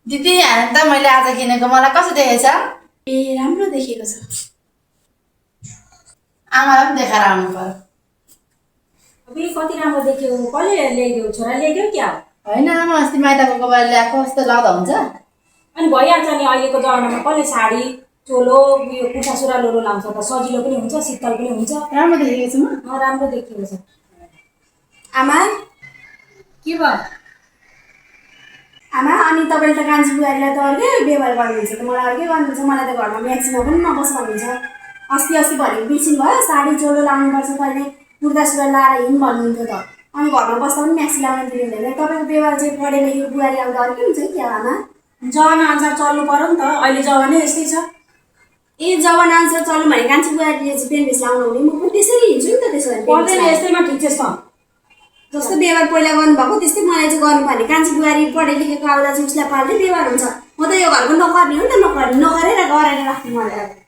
दिदी हेर्नु त मैले आज किनेको मलाई कस्तो देखेछ? ए राम्रो देखेको छ। आमालाई पनि देखाएर आउनु पर्यो। अबे कति राम्रो देख्यो, कसले ल्याइदियो? छोरा ल्याइदियो क्या? होइन आमा अस्ति माइतको गएर ल्याएको कस्तो लाउँदा हुन्छ? अनि भइहाल्छ नि, अहिलेको जमानामा कसले साडी चोलो उयो कुर्ता सुरुवालहरू लाउँछ त? सजिलो पनि हुन्छ, शीतल पनि हुन्छ। राम्रो देखेको छु म। राम्रो देखिएको छ। आमा के भयो? आमा अनि तपाईँले त कान्छी बुहारीलाई त अर्कै व्यवहार गर्नुहुन्छ त मलाई अर्कै गर्नुहुन्छ। मलाई त घरमा म्याक्सिममा पनि नबस भन्नुहुन्छ। अस्ति अस्ति भनेको बिर्सिनु भयो, साडी चोलो लाउनुपर्छ तैँले कुर्ता सुरुवाल लाएर हिँड भन्नुहुन्थ्यो त। अनि घरमा बस्दा पनि म्याक्सी लाउन दिनुहुँदैन। तपाईँको व्यवहार चाहिँ पढे लेखेको बुहारी आउँदा अर्कै हुन्छ कि क्या आमा? जमाना अनुसार चल्नु पर्यो नि त, अहिले जमानै यस्तै छ। ए जमाना अनुसार चल्नु भने कान्छी बुहारीले चाहिँ पेन भेस्ट लाउनु हुने, म पनि त्यसरी हिँड्छु नि त। त्यसो भने पर्दैन, यस्तैमा ठिक छ। जस्तो व्यवहार पहिला गर्नुभएको त्यस्तै मलाई चाहिँ गर्नुपर्ने। कान्छी बुहारी पढे लेखेको आउँदा चाहिँ उसलाई पाल्दै व्यवहार हुन्छ। म त यो घरको नगर्ने हो नि त, नगरेर गरेर राख्ने मलाई।